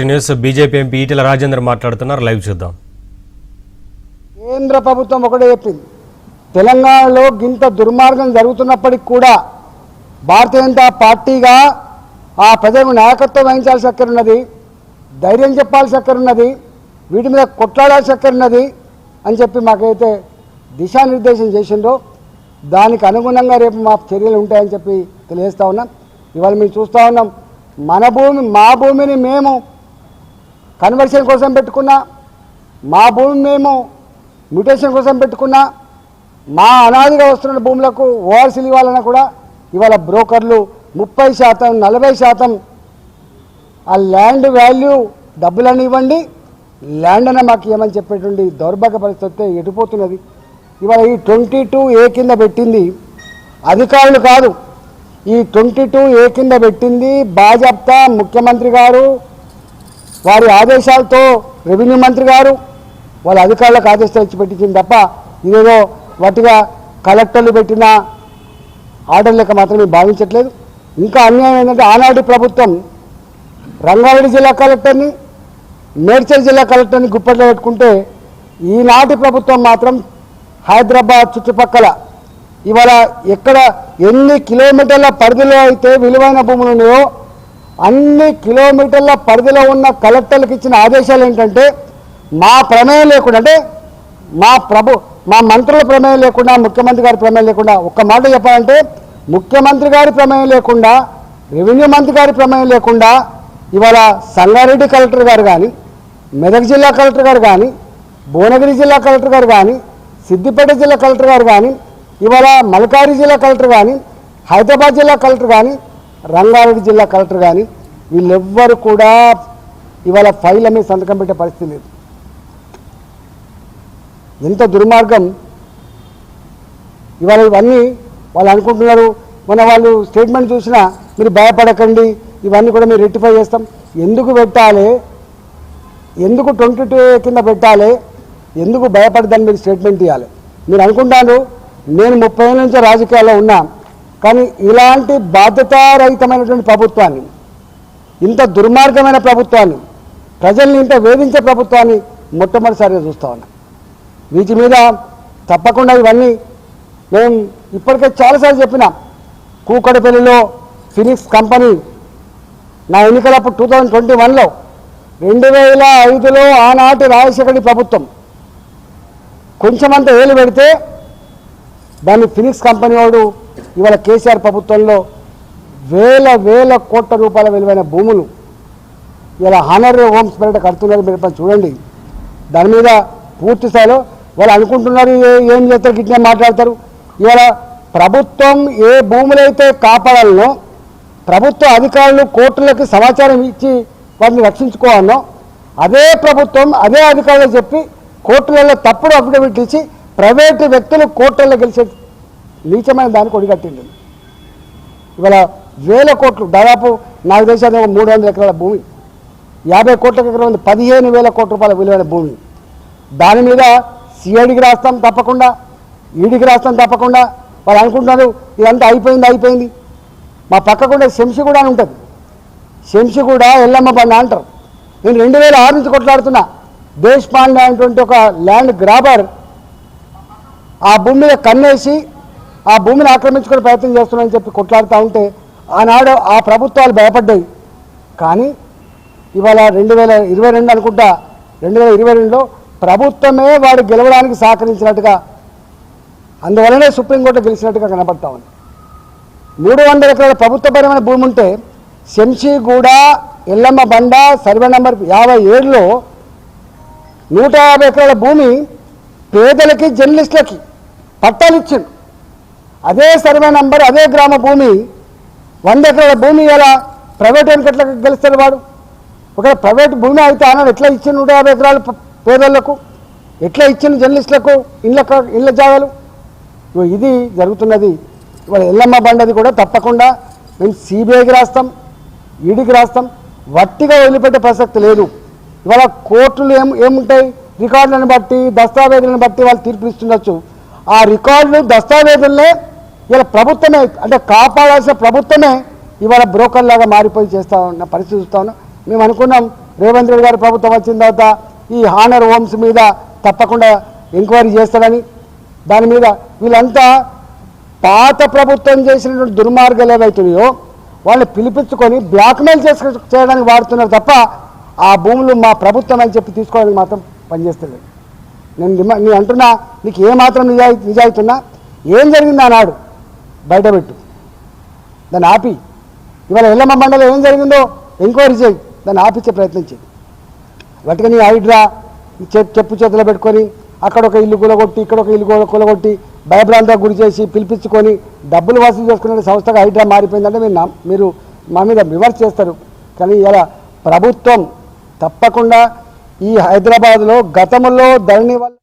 Act news BJP MP Etela Rajender మాట్లాడుతున్నారు. Live చూద్దాం. కేంద్ర ప్రభుత్వం ఒకటే చెప్పింది, తెలంగాణలో గింత దుర్మార్గం జరుగుతున్నప్పటికీ కూడా భారతీయ జనతా పార్టీగా ఆ ప్రజలకు నాయకత్వం వహించాల్సి అక్కరున్నది, ధైర్యం చెప్పాల్సి అక్కరున్నది, వీటి మీద కొట్లాడాల్సి అక్కరున్నది అని చెప్పి మాకైతే దిశానిర్దేశం చేసిందో దానికి అనుగుణంగా రేపు మా చర్యలు ఉంటాయని చెప్పి తెలియజేస్తూ ఉన్నాం. ఇవాళ మేము చూస్తూ ఉన్నాం, మన భూమి మా భూమిని మేము కన్వర్షన్ కోసం పెట్టుకున్నా, మా భూమి మేము మ్యూటేషన్ కోసం పెట్టుకున్నా, మా అనాదిగా వస్తున్న భూములకు ఓఆర్సీలు ఇవ్వాలన్నా కూడా ఇవాళ బ్రోకర్లు 30%, 40% ఆ ల్యాండ్ వాల్యూ డబ్బులన్నీ ఇవ్వండి, ల్యాండ్ అన్న మాకు ఇవ్వమని చెప్పేటువంటి దౌర్భాగ్య పరిస్థితి ఎటుపోతున్నది. ఇవాళ ఈ 22A కింద పెట్టింది అధికారులు కాదు, ఈ 22A కింద పెట్టింది భాజపా ముఖ్యమంత్రి గారు, వారి ఆదేశాలతో రెవెన్యూ మంత్రి గారు వాళ్ళ అధికారులకు ఆదేశాలు ఇచ్చి పెట్టించింది తప్ప ఇదేదో వాటిగా కలెక్టర్లు పెట్టిన ఆర్డర్ లెక్క మాత్రమే భావించట్లేదు. ఇంకా అన్యాయం ఏంటంటే ఆనాటి ప్రభుత్వం రంగారెడ్డి జిల్లా కలెక్టర్ని, మేడ్చల్ జిల్లా కలెక్టర్ని గుప్పట్లో పెట్టుకుంటే ఈనాటి ప్రభుత్వం మాత్రం హైదరాబాద్ చుట్టుపక్కల ఇవాళ ఎక్కడ ఎన్ని కిలోమీటర్ల పరిధిలో అయితే విలువైన భూములు ఉన్నాయో అన్ని కిలోమీటర్ల పరిధిలో ఉన్న కలెక్టర్లకు ఇచ్చిన ఆదేశాలు ఏంటంటే మా ప్రమేయం లేకుండా, అంటే మా మంత్రుల ప్రమేయం లేకుండా, ముఖ్యమంత్రి గారి ప్రమేయం లేకుండా, ఒక్క మాట చెప్పాలంటే ముఖ్యమంత్రి గారి ప్రమేయం లేకుండా, రెవెన్యూ మంత్రి గారి ప్రమేయం లేకుండా ఇవాళ సంగారెడ్డి కలెక్టర్ గారు కానీ, మెదక్ జిల్లా కలెక్టర్ గారు కానీ, భువనగిరి జిల్లా కలెక్టర్ గారు కానీ, సిద్దిపేట జిల్లా కలెక్టర్ గారు కానీ, ఇవాళ మల్కారి జిల్లా కలెక్టర్ కానీ, హైదరాబాద్ జిల్లా కలెక్టర్ కానీ, రంగారెడ్డి జిల్లా కలెక్టర్ కానీ వీళ్ళెవ్వరు కూడా ఇవాళ ఫైళ్ళ మీద సంతకం పెట్టే పరిస్థితి లేదు. ఎంత దుర్మార్గం! ఇవాళ ఇవన్నీ వాళ్ళు అనుకుంటున్నారు, మన వాళ్ళు స్టేట్మెంట్ చూసినా మీరు భయపడకండి, ఇవన్నీ కూడా మేము రెక్టిఫై చేస్తాం. ఎందుకు పెట్టాలి, ఎందుకు 22A కింద పెట్టాలి, ఎందుకు భయపడదని మీరు స్టేట్మెంట్ ఇవ్వాలి? మీరు అనుకుంటారు నేను 30 ఏళ్ళ నుంచి రాజకీయాల్లో ఉన్నా, కానీ ఇలాంటి బాధ్యతారహితమైనటువంటి ప్రభుత్వాన్ని, ఇంత దుర్మార్గమైన ప్రభుత్వాన్ని, ప్రజల్ని ఇంత వేధించే ప్రభుత్వాన్ని మొట్టమొదటిసారిగా చూస్తూ ఉన్నా. వీటి మీద తప్పకుండా ఇవన్నీ మేము ఇప్పటికే చాలాసార్లు చెప్పిన. కూకడపల్లిలో ఫినిక్స్ కంపెనీ నా ఎన్నికలప్పుడు 2021లో 2005లో ఆనాటి రాజశేఖర ప్రభుత్వం కొంచెమంత ఏలు పెడితే దాన్ని ఫినిక్స్ కంపెనీ వాడు ఇవాళ కేసీఆర్ ప్రభుత్వంలో వేల కోట్ల రూపాయల విలువైన భూములు ఇలా హానరీ హోమ్స్ బయట కడుతున్నారు. మీరు చూడండి, దాని మీద పూర్తి స్థాయిలో వాళ్ళు అనుకుంటున్నారు ఏం చేస్తారు, గిట్నే మాట్లాడతారు. ఇవాళ ప్రభుత్వం ఏ భూములైతే కాపాడాలనో, ప్రభుత్వ అధికారులు కోర్టులకి సమాచారం ఇచ్చి వాటిని రక్షించుకోవాలనో అదే ప్రభుత్వం అదే అధికారులు చెప్పి కోర్టులలో తప్పుడు అఫిడవిట్ ఇచ్చి ప్రైవేటు వ్యక్తులు కోర్టుల్లో గెలిచే నీచమైన దానికి ఒడిగట్టింది. ఇవాళ వేల కోట్లు, దాదాపు నాకు తెలిసి 300 ఎకరాల భూమి, 50 కోట్ల ఎకరం ఉంది, 15,000 కోట్ల రూపాయల విలువైన భూమి. దాని మీద సిఐడికి రాస్తాం తప్పకుండా, ఈడీకి రాస్తాం తప్పకుండా. వాళ్ళు అనుకుంటున్నారు ఇదంతా అయిపోయింది. మా పక్కకుండా శంషిగూడ అని ఉంటుంది, శంషిగూడ ఎల్లమ్మ బండ అంటారు. నేను 2006 నుంచి కొట్లాడుతున్నా. దేశ్ పాండే అనేటువంటి ఒక ల్యాండ్ గ్రాబర్ ఆ భూమి మీద కన్నేసి ఆ భూమిని ఆక్రమించుకునే ప్రయత్నం చేస్తున్నారని చెప్పి కొట్లాడుతూ ఉంటే ఆనాడు ఆ ప్రభుత్వాలు భయపడ్డాయి. కానీ ఇవాళ 2022 అనుకుంటా, 2022లో ప్రభుత్వమే వాడు గెలవడానికి సహకరించినట్టుగా, అందువలనే సుప్రీంకోర్టు గెలిచినట్టుగా కనబడతా ఉంది. 300 ఎకరాల ప్రభుత్వపరమైన భూమి ఉంటే శంషిగూడ ఎల్లమ్మ బండ సర్వే నెంబర్ 57లో 150 ఎకరాల భూమి పేదలకి, జర్నలిస్టులకి పట్టాలు ఇచ్చిండు. అదే సర్వే నంబర్, అదే గ్రామ భూమి 100 ఎకరాల భూమి ఇలా ప్రైవేట్ ఎట్లా గెలుస్తాడు వాడు? ఒకవేళ ప్రైవేట్ భూమి అయితే అన్నాడు ఎట్లా ఇచ్చింది 150 ఎకరాలు పేదలకు, ఎట్లా ఇచ్చింది జర్నలిస్టులకు ఇళ్ళ జాగాలు? ఇది జరుగుతున్నది. ఇవాళ ఎల్లమ్మ బండది కూడా తప్పకుండా మేము సిబిఐకి రాస్తాం, ఈడీకి రాస్తాం, వట్టిగా వదిలిపెట్టే ప్రసక్తి లేదు. ఇవాళ కోర్టులు ఏముంటాయి, రికార్డులను బట్టి, దస్తావేజులను బట్టి వాళ్ళు తీర్పులు ఇస్తుండొచ్చు. ఆ రికార్డులు, దస్తావేజులనే ఇలా ప్రభుత్వమే, అంటే కాపాడాల్సిన ప్రభుత్వమే ఇవాళ బ్రోకర్ లాగా మారిపోయి చేస్తా ఉన్న పరిస్థితి చూస్తా ఉన్నాం. మేము అనుకున్నాం రేవంత్ రెడ్డి గారి ప్రభుత్వం వచ్చిన తర్వాత ఈ హానర్ హోమ్స్ మీద తప్పకుండా ఎంక్వైరీ చేస్తాడని, దాని మీద వీళ్ళంతా పాత ప్రభుత్వం చేసినటువంటి దుర్మార్గాలు ఏవైతున్నాయో వాళ్ళని పిలిపించుకొని బ్లాక్మెయిల్ చేయడానికి వాడుతున్నారు తప్ప ఆ భూములు మా ప్రభుత్వం అని చెప్పి తీసుకోవడానికి మాత్రం పనిచేస్తుంది. నేను అంటున్నా, నీకు ఏమాత్రం నిజాయితీ ఉన్నా ఏం జరిగింది ఆనాడు బయటపెట్టు, దాన్ని ఆపి. ఇవాళ ఎల్లమ్మ మండలం ఏం జరిగిందో ఎంక్వైరీ చేయి, దాన్ని ఆపించే ప్రయత్నం చేయి. వాటికి నీ హైడ్రా చెప్పు చేతిలో పెట్టుకొని అక్కడ ఒక ఇల్లు కూలగొట్టి ఇక్కడ ఒక ఇల్లు కూలగొట్టి భయభ్రాంతకు గురి చేసి పిలిపించుకొని డబ్బులు వసూలు చేసుకునే సంస్థగా హైడ్రా మారిపోయిందంటే మీరు మా మీద విమర్శ చేస్తారు. కానీ ఇలా ప్రభుత్వం తప్పకుండా ఈ హైదరాబాద్లో గతంలో ధరణి వల్ల